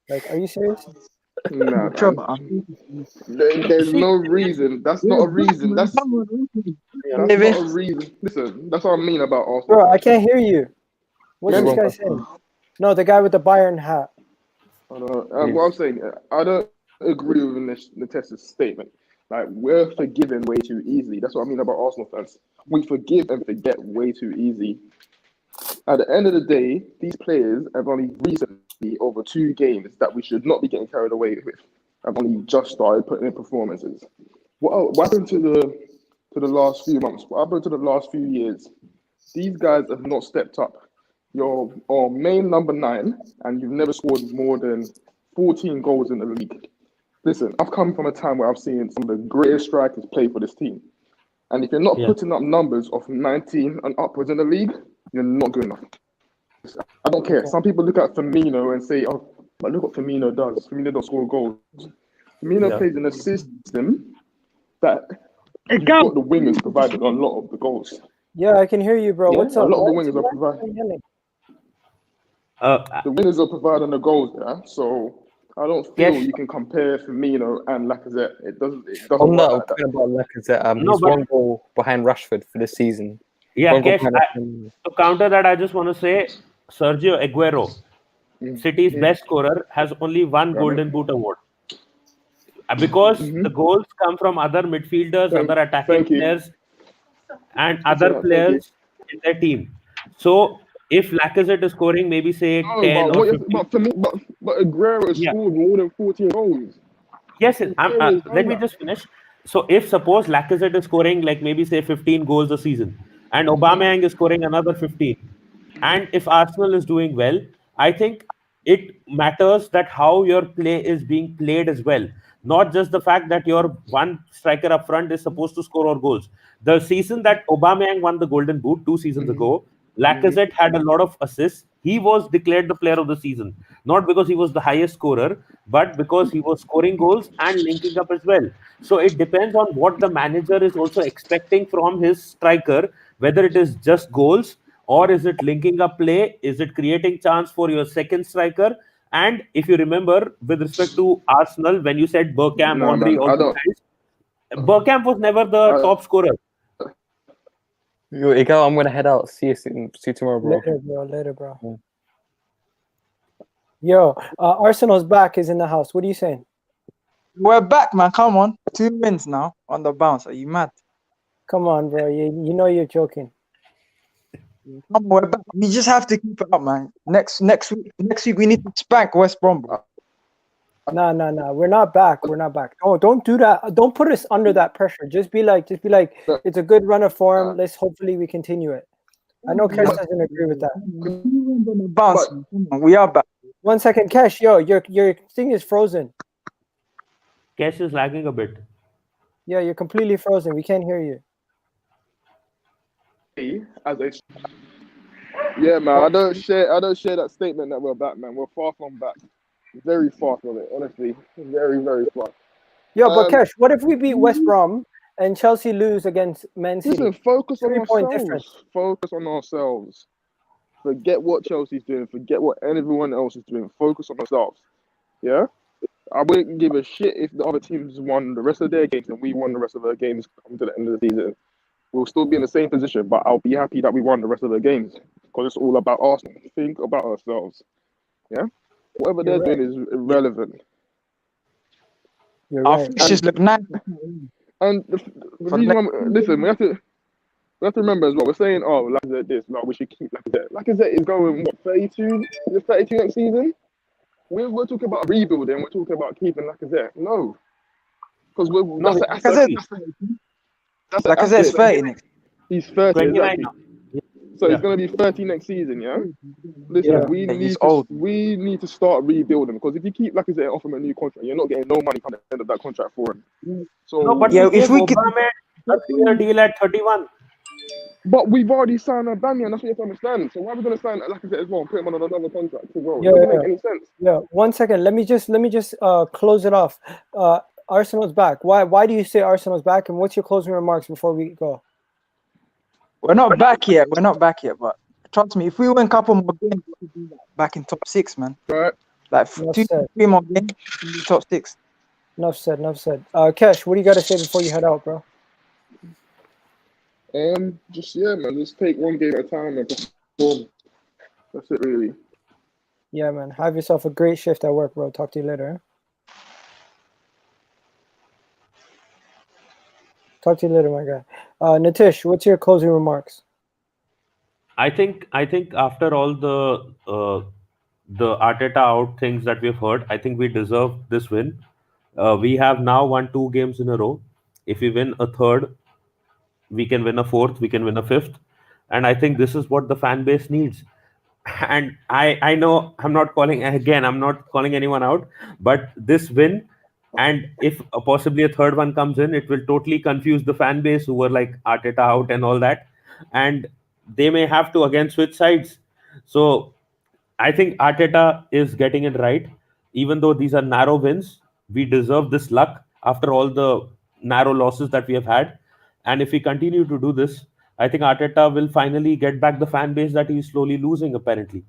Like, are you serious? Nah, there's no reason. That's not a reason. That's not a reason. Listen, that's what I mean about Arsenal. Bro, I can't hear you. What's this guy saying? No, the guy with the Bayern hat. What I'm saying, I don't agree with Nitesh's statement. Like, we're forgiven way too easily. That's what I mean about Arsenal fans. We forgive and forget way too easy. At the end of the day, these players have only recently over 2 games that we should not be getting carried away with. have only just started putting in performances. What happened to the last few months? What happened to the last few years? These guys have not stepped up. You're our main number 9, and you've never scored more than 14 goals in the league. Listen, I've come from a time where I've seen some of the greatest strikers play for this team. And if you're not putting up numbers of 19 and upwards in the league, you're not good enough. I don't care. Some people look at Firmino and say, oh, but look what Firmino does. Firmino don't score goals. Firmino plays in a system that got the wingers provided a lot of the goals. Yeah, I can hear you, bro. What's up? A lot of the wingers are providing. The wingers are providing the goals, yeah. So I don't feel you can compare Firmino and Lacazette. It doesn't work like that. About Lacazette, he's 1 goal behind Rashford for this season. Yeah, Kesh, to counter that, I just want to say Sergio Aguero, City's best scorer, has only 1 Golden Boot award. Because the goals come from other midfielders, other attacking players, and other players in their team. So if Lacazette is scoring maybe say 10 or 15... But Aguero has scored more than 14 goals. Yes, let me just finish. So if suppose Lacazette is scoring like maybe say 15 goals a season, and Aubameyang is scoring another 15, and if Arsenal is doing well, I think it matters that how your play is being played as well. Not just the fact that your one striker up front is supposed to score all goals. The season that Aubameyang won the Golden Boot 2 seasons ago, Lacazette had a lot of assists. He was declared the player of the season, not because he was the highest scorer, but because he was scoring goals and linking up as well. So it depends on what the manager is also expecting from his striker, whether it is just goals or is it linking up play, is it creating chance for your second striker. And if you remember, with respect to Arsenal, when you said Bergkamp, Henry, all those guys, Bergkamp was never the top scorer. Yo, Egal, I'm going to head out. See you tomorrow, bro. Later, bro. Yo, Arsenal's back is in the house. What are you saying? We're back, man. Come on. 2 wins now on the bounce. Are you mad? Come on, bro. You know you're joking. Come on, we're back. We just have to keep it up, man. Next week we need to spank West Brom, bro. No. We're not back. Oh, don't do that. Don't put us under that pressure. Just be like, it's a good run of form. Let's hopefully we continue it. I know Kesh doesn't agree with that. Bounce. We are back. 1 second, Kesh. Yo, your thing is frozen. Kesh is lagging a bit. Yeah, you're completely frozen. We can't hear you. Yeah, man. I don't share that statement that we're back, man. We're far from back. Very far from it, honestly. Very, very far. Yo, but Kesh, what if we beat West Brom and Chelsea lose against Man City? Listen, focus on 3-point difference. Focus on ourselves. Forget what Chelsea's doing. Forget what everyone else is doing. Focus on ourselves. Yeah? I wouldn't give a shit if the other teams won the rest of their games and we won the rest of our games come to the end of the season. We'll still be in the same position, but I'll be happy that we won the rest of the games because it's all about Arsenal. Think about ourselves. Yeah? Whatever they're doing is irrelevant. You're Our right. fixtures look nice. And the reason listen, we have to remember as well. We're saying, oh, Lacazette this, we should keep Lacazette. Lacazette is going what 32? Is it 32 next season? We're talking about rebuilding. We're talking about keeping Lacazette. No, because Lacazette's 30 next. He's 30. Exactly. So Yeah. he's going to be 30 next season, yeah? Listen, we need to start rebuilding because if you keep Lacazette and offer him a new contract, you're not getting no money coming at the end of that contract for him. So No, but if we get a 3-year deal at 31. But we've already signed Aubameyang, that's what you have to understand. So why are we going to sign Lacazette as well and put him on another contract as well? It doesn't make any sense. Yeah, 1 second. Let me just close it off. Arsenal's back. Why do you say Arsenal's back? And what's your closing remarks before we go? We're not back yet. But trust me, if we win a couple more games, we'll be back in top 6, man. Right. Like 2-3 more games, we'll be top 6. Enough said. Kesh, what do you got to say before you head out, bro? Just take one game at a time and perform. That's it, really. Yeah, man. Have yourself a great shift at work, bro. Talk to you later. Talk to you later, my guy. Nitish, what's your closing remarks? I think after all the Arteta out things that we've heard, I think we deserve this win. We have now won 2 games in a row. If we win a third, we can win a fourth, we can win a fifth. And I think this is what the fan base needs. And I know I'm not calling, again, I'm not calling anyone out, but this win, and if possibly a third one comes in, it will totally confuse the fan base who were like Arteta out and all that. And they may have to again switch sides. So I think Arteta is getting it right. Even though these are narrow wins, we deserve this luck after all the narrow losses that we have had. And if we continue to do this, I think Arteta will finally get back the fan base that he's slowly losing, apparently.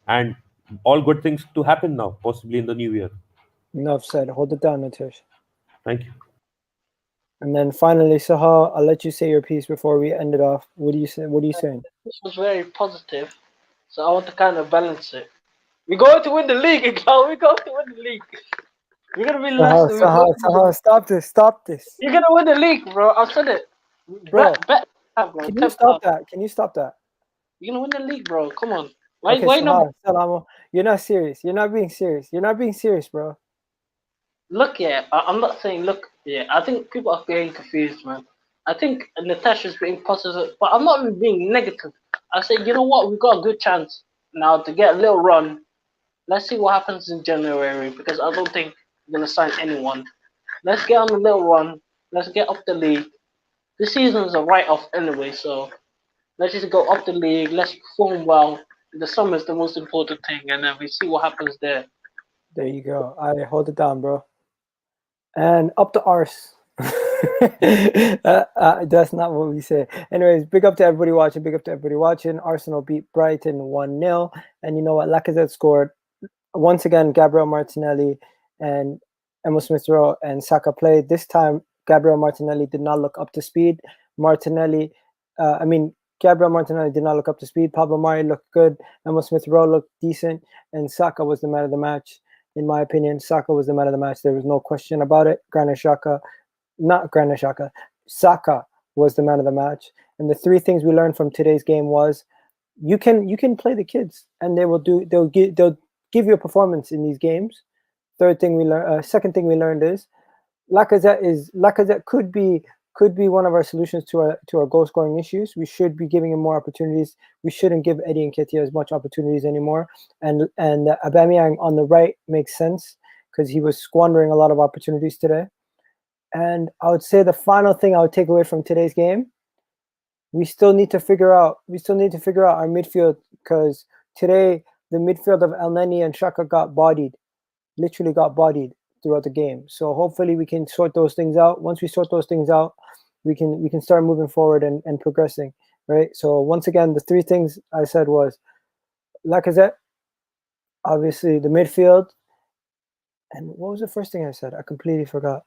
And all good things to happen now, possibly in the new year. Enough said. Hold it down, Natish. Thank you. And then finally, Saha, I'll let you say your piece before we end it off. What do you say? What are you saying? This was very positive, so I want to kind of balance it. We're going to win the league, Egal. We're going to win the league. We're gonna be last. Saha, stop this! Stop this! You're gonna win the league, bro. I said it. Bro, bet. Can you stop that? Can you stop that? You're gonna win the league, bro. Come on. Why? Okay, Why not? Saha, Salamo, you're not serious. You're not being serious. You're not being serious, bro. Look, yeah. I'm not saying look. Yeah. I think people are getting confused, man. I think Natasha's being positive, but I'm not even being negative. I say, you know what? We've got a good chance now to get a little run. Let's see what happens in January, because I don't think we're gonna sign anyone. Let's get on a little run. Let's get up the league. This season's a write-off anyway, so let's just go up the league. Let's perform well. The summer's the most important thing, and then we see what happens there. There you go. All right, hold it down, bro. And up the arse. That's not what we say. Anyways, big up to everybody watching. Big up to everybody watching. Arsenal beat Brighton 1-0. And you know what? Lacazette scored. Once again, Gabriel Martinelli and Emil Smith-Rowe and Saka played. This time, Gabriel Martinelli did not look up to speed. Gabriel Martinelli did not look up to speed. Pablo Mari looked good. Emil Smith-Rowe looked decent. And Saka was the man of the match. In my opinion, Saka was the man of the match. There was no question about it. Saka was the man of the match. And the 3 things we learned from today's game was you can play the kids and they'll give you a performance in these games. Second thing we learned is Lacazette could be one of our solutions to our goal scoring issues. We should be giving him more opportunities. We shouldn't give Eddie Nketiah as much opportunities anymore. And Aubameyang on the right makes sense because he was squandering a lot of opportunities today. And I would say the final thing I would take away from today's game, we still need to figure out our midfield, because today the midfield of El Neni and Saka literally got bodied throughout the game. So hopefully we can sort those things out. Once we sort those things out, we can start moving forward and progressing, right? So once again, the 3 things I said was Lacazette, obviously the midfield, and what was the first thing I said? I completely forgot.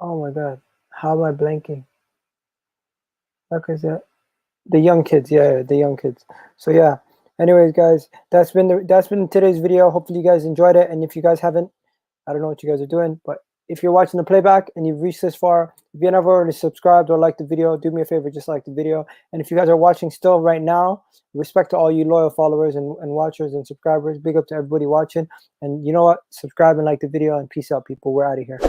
Oh my God, how am I blanking? Lacazette, the young kids, the young kids. So yeah. Anyways, guys, that's been today's video. Hopefully you guys enjoyed it, and if you guys haven't, I don't know what you guys are doing, but if you're watching the playback and you've reached this far, if you never already subscribed or liked the video, do me a favor, just like the video. And if you guys are watching still right now, respect to all you loyal followers and watchers and subscribers. Big up to everybody watching. And you know what? Subscribe and like the video, and peace out, people. We're out of here.